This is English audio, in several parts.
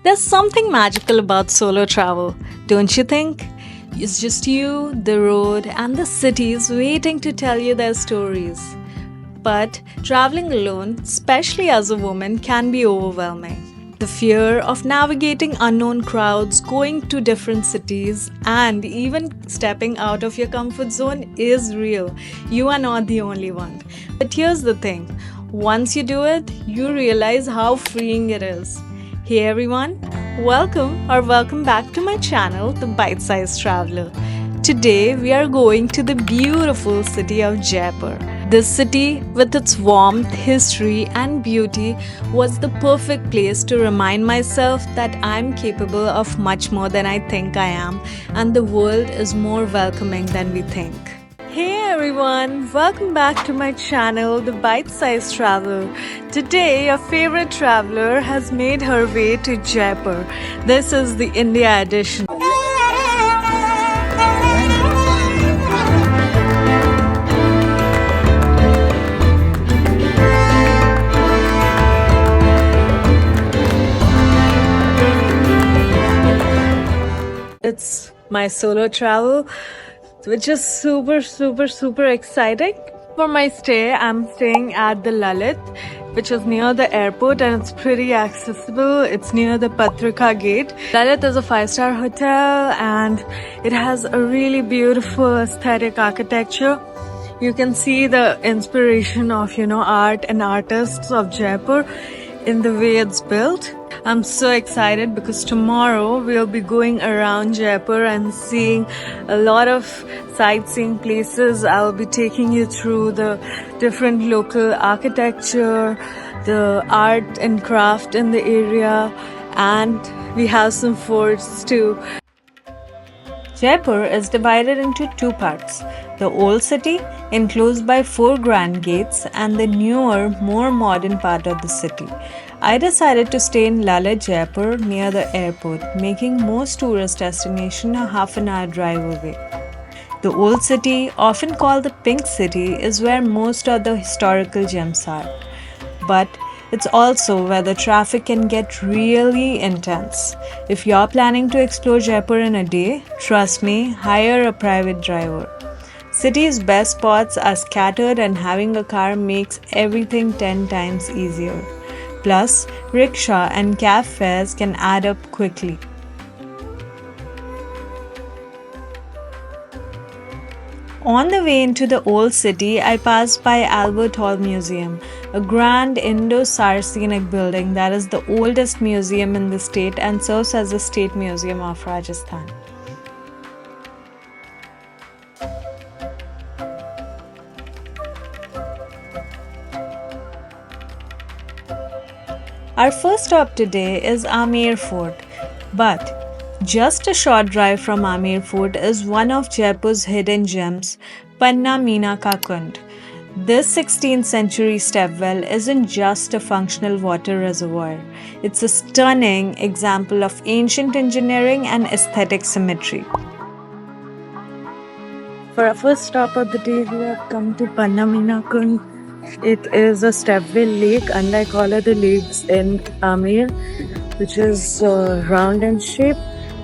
There's something magical about solo travel, don't you think? It's just you, the road, and the cities waiting to tell you their stories. But traveling alone, especially as a woman, can be overwhelming. The fear of navigating unknown crowds, going to different cities, and even stepping out of your comfort zone is real. You are not the only one. But here's the thing, once you do it, you realize how freeing it is. Hey everyone, welcome back to my channel, The Bite-Sized Traveler. Today we are going to the beautiful city of Jaipur. This city, with its warmth, history and beauty, was the perfect place to remind myself that I'm capable of much more than I think I am, and the world is more welcoming than we think. Hey everyone, welcome back to my channel, The Bite-Sized Traveler. Today, your favorite traveler has made her way to Jaipur. This is the India edition. It's my solo travel, which is super exciting. For my stay, I'm staying at the Lalit, which is near the airport, and it's pretty accessible. It's near the Patrika gate. Lalit is a 5-star hotel and it has a really beautiful aesthetic architecture. You can see the inspiration of, art and artists of Jaipur in the way it's built. I'm so excited because tomorrow we'll be going around Jaipur and seeing a lot of sightseeing places. I'll be taking you through the different local architecture, the art and craft in the area, and we have some forts too. Jaipur is divided into two parts, the old city, enclosed by 4 grand gates, and the newer, more modern part of the city. I decided to stay in Lalit, Jaipur, near the airport, making most tourist destinations a half-an-hour drive away. The old city, often called the Pink City, is where most of the historical gems are. But it's also where the traffic can get really intense. If you're planning to explore Jaipur in a day, trust me, hire a private driver. City's best spots are scattered and having a car makes everything 10 times easier. Plus, rickshaw and cab fares can add up quickly. On the way into the old city, I passed by Albert Hall Museum, a grand Indo-Saracenic building that is the oldest museum in the state and serves as the State Museum of Rajasthan. Our first stop today is Amer Fort, but just a short drive from Amer Fort is one of Jaipur's hidden gems, Panna Meena ka Kund. This 16th century stepwell isn't just a functional water reservoir, it's a stunning example of ancient engineering and aesthetic symmetry. For our first stop of the day, we have come to Panna Meena Kund. It is a stepwell lake, unlike all other lakes in Amer, which is round in shape.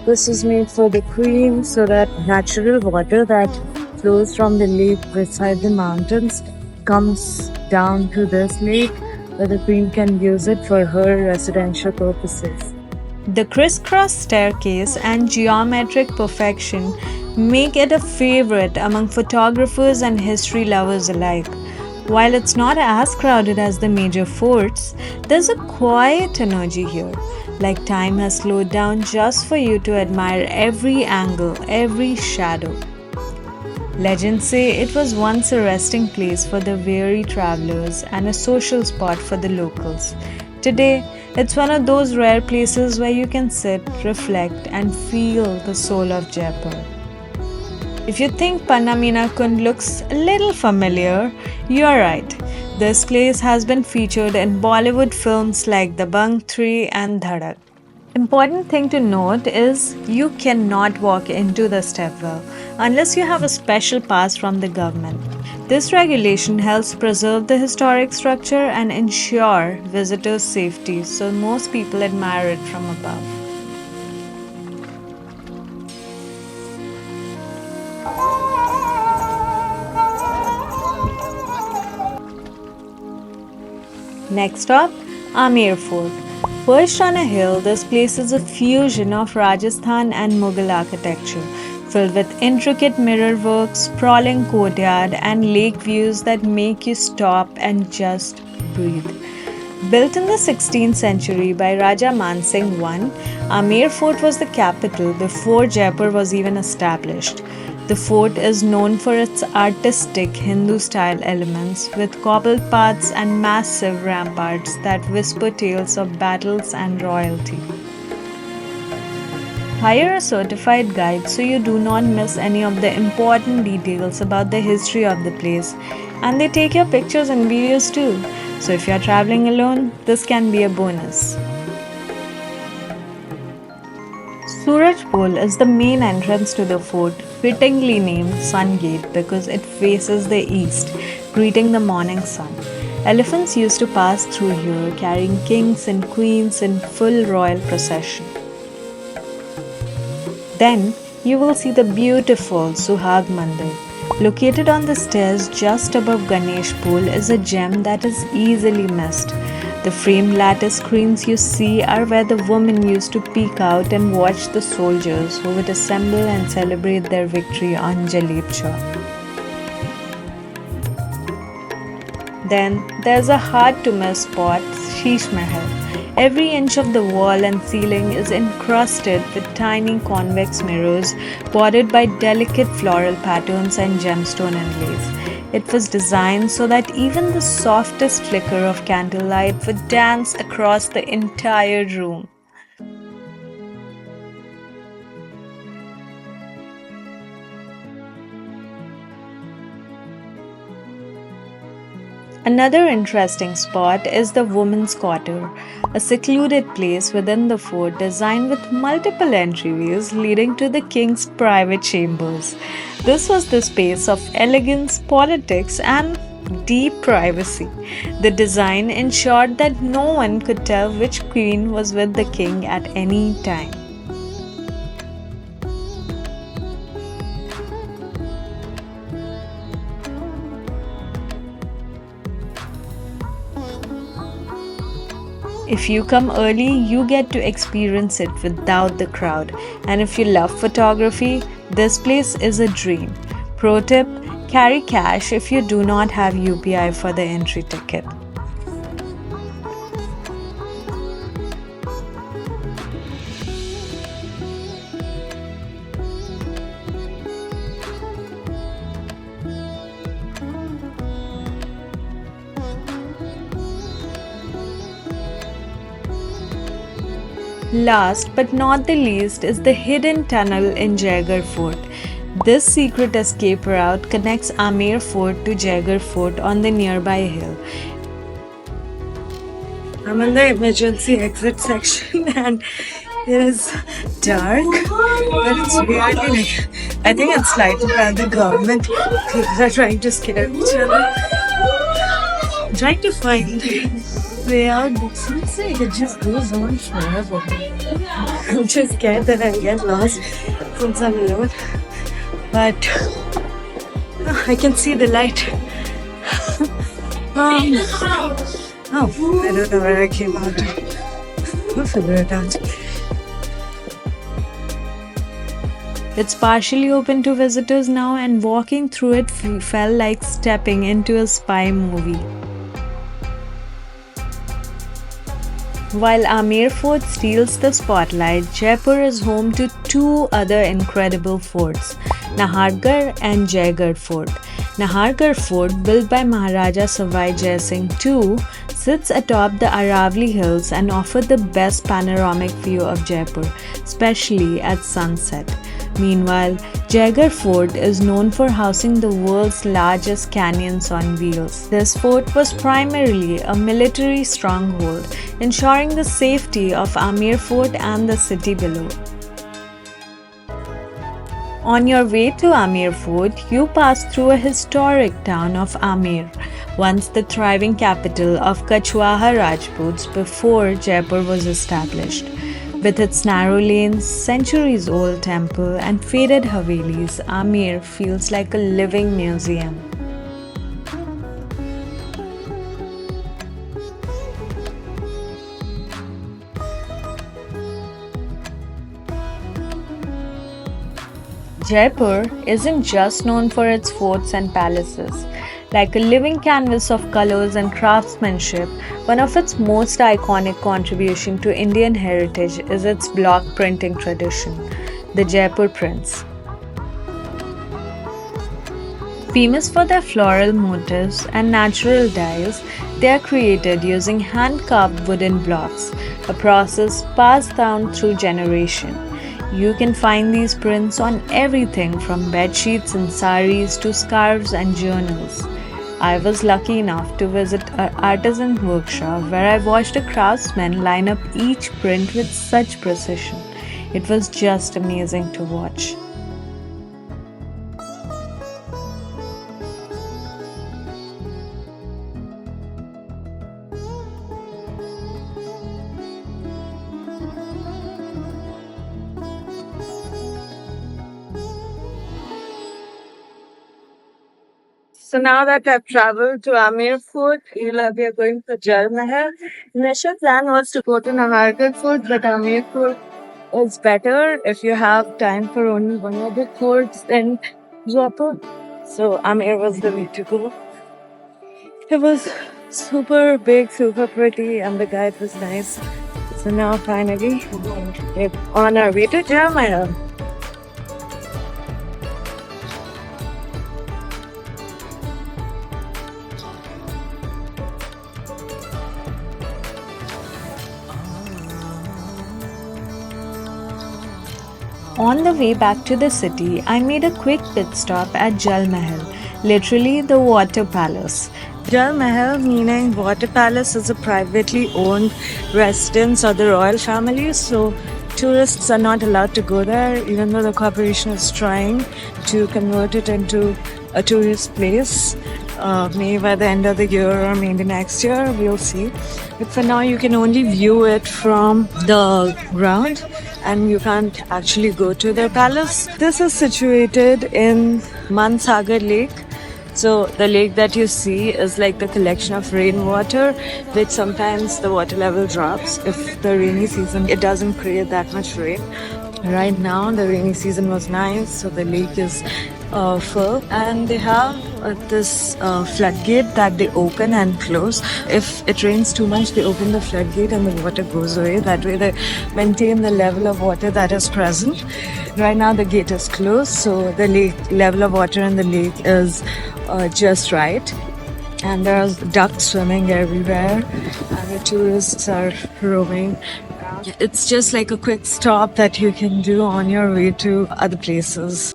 This is made for the queen so that natural water that flows from the lake beside the mountains comes down to this lake where the queen can use it for her residential purposes. The crisscross staircase and geometric perfection make it a favorite among photographers and history lovers alike. While it's not as crowded as the major forts, there's a quiet energy here, like time has slowed down just for you to admire every angle, every shadow. Legends say it was once a resting place for the weary travelers and a social spot for the locals. Today, it's one of those rare places where you can sit, reflect, and feel the soul of Jaipur. If you think Panna Meena Kund looks a little familiar, you're right. This place has been featured in Bollywood films like Dabangg 3 and Dhadak. Important thing to note is you cannot walk into the stepwell unless you have a special pass from the government. This regulation helps preserve the historic structure and ensure visitors' safety, so most people admire it from above. Next stop, Amer Fort. Perched on a hill, this place is a fusion of Rajasthan and Mughal architecture, filled with intricate mirror work, sprawling courtyard, and lake views that make you stop and just breathe. Built in the 16th century by Raja Mansingh I, Amer Fort was the capital before Jaipur was even established. The fort is known for its artistic Hindu style elements with cobbled paths and massive ramparts that whisper tales of battles and royalty. Hire a certified guide so you do not miss any of the important details about the history of the place, and they take your pictures and videos too. So if you are traveling alone, this can be a bonus. Suraj Pole is the main entrance to the fort, fittingly named Sun Gate because it faces the east, greeting the morning sun. Elephants used to pass through here carrying kings and queens in full royal procession. Then you will see the beautiful Suhag Mandir. Located on the stairs just above Ganesh Pool is a gem that is easily missed. The framed lattice screens you see are where the women used to peek out and watch the soldiers who would assemble and celebrate their victory on Jaleb Chowk. Then there's a hard to miss spot, Sheesh Mahal. Every inch of the wall and ceiling is encrusted with tiny convex mirrors bordered by delicate floral patterns and gemstone inlays. It was designed so that even the softest flicker of candlelight would dance across the entire room. Another interesting spot is the Women's Quarter, a secluded place within the fort designed with multiple entryways leading to the king's private chambers. This was the space of elegance, politics, and deep privacy. The design ensured that no one could tell which queen was with the king at any time. If you come early, you get to experience it without the crowd. And if you love photography, this place is a dream. Pro tip, carry cash if you do not have UPI for the entry ticket. Last but not the least is the hidden tunnel in Jaigarh Fort. This secret escape route connects Amer Fort to Jaigarh Fort on the nearby hill. I'm in the emergency exit section and it is dark, but it's really, I think it's lighted by the government. People are trying to scare each other. I'm trying to find way out, but seems like it just goes on forever. I'm just scared that I'll get lost since I'm alone. But I can see the light. I don't know where I came out. We'll figure it out. It's partially open to visitors now, and walking through it felt like stepping into a spy movie. While Amer Fort steals the spotlight, Jaipur is home to two other incredible forts, Nahargarh and Jaigarh Fort. Nahargarh Fort, built by Maharaja Savai Jai Singh II, sits atop the Aravali Hills and offers the best panoramic view of Jaipur, especially at sunset. Meanwhile, Jaigarh Fort is known for housing the world's largest canyons on wheels. This fort was primarily a military stronghold, ensuring the safety of Amer Fort and the city below. On your way to Amer Fort, you pass through a historic town of Amer, once the thriving capital of Kachwaha Rajputs before Jaipur was established. With its narrow lanes, centuries-old temple, and faded havelis, Amer feels like a living museum. Jaipur isn't just known for its forts and palaces. Like a living canvas of colors and craftsmanship, one of its most iconic contributions to Indian heritage is its block printing tradition, the Jaipur prints. Famous for their floral motifs and natural dyes, they are created using hand-carved wooden blocks, a process passed down through generations. You can find these prints on everything from bed sheets and saris to scarves and journals. I was lucky enough to visit an artisan workshop where I watched a craftsman line up each print with such precision. It was just amazing to watch. So now that I've traveled to Amer Fort, we are going to Jal Mahal. Initial plan was to go to Nahargarh Fort, but Amer Fort is better if you have time for only one of the forts in Jaipur. So Amer was the way to go. It was super big, super pretty, and the guide was nice. So now finally, we're on our way to Jal Mahal. On the way back to the city, I made a quick pit stop at Jal Mahal, literally the water palace. Jal Mahal, meaning water palace, is a privately owned residence of the royal family, so tourists are not allowed to go there, even though the corporation is trying to convert it into a tourist place. Maybe by the end of the year or maybe next year, we'll see. But for now, you can only view it from the ground and you can't actually go to the palace. This is situated in Mansagar Lake. So the lake that you see is like the collection of rainwater, which sometimes the water level drops. If the rainy season, it doesn't create that much rain. Right now, the rainy season was nice, so the lake is full, and they have this floodgate that they open and close. If it rains too much, they open the floodgate and the water goes away. That way, they maintain the level of water that is present. Right now, the gate is closed, so the level of water in the lake is just right. And there are ducks swimming everywhere, and the tourists are roaming. It's just like a quick stop that you can do on your way to other places.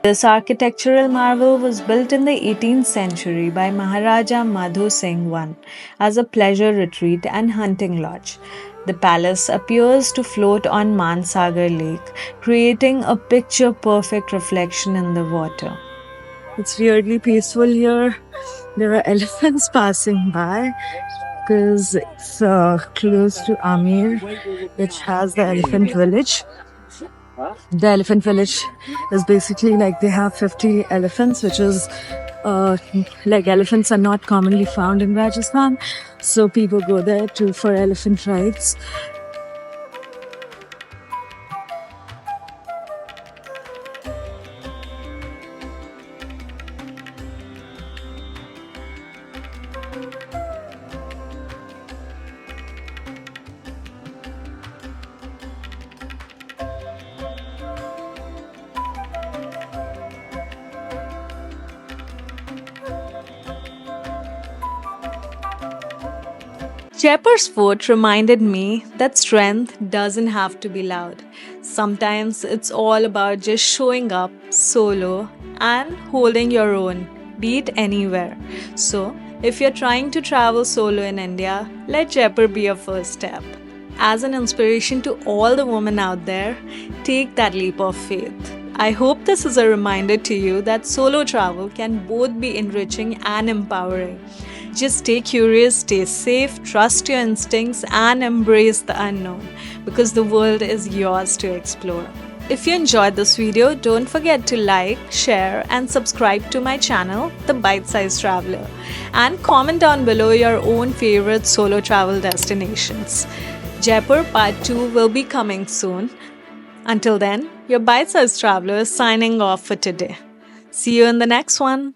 This architectural marvel was built in the 18th century by Maharaja Madhu Singh I as a pleasure retreat and hunting lodge. The palace appears to float on Mansagar Lake, creating a picture-perfect reflection in the water. It's weirdly peaceful here. There are elephants passing by because it's close to Amer, which has the elephant village. The elephant village is basically like they have 50 elephants, which is like elephants are not commonly found in Rajasthan. So people go there for elephant rides. Jaipur's fort reminded me that strength doesn't have to be loud. Sometimes it's all about just showing up solo and holding your own, be it anywhere. So, if you're trying to travel solo in India, let Jaipur be your first step. As an inspiration to all the women out there, take that leap of faith. I hope this is a reminder to you that solo travel can both be enriching and empowering. Just stay curious, stay safe, trust your instincts, and embrace the unknown because the world is yours to explore. If you enjoyed this video, don't forget to like, share, and subscribe to my channel, The Bite Size Traveler, and comment down below your own favorite solo travel destinations. Jaipur Part 2 will be coming soon. Until then, your Bite Size Traveler is signing off for today. See you in the next one.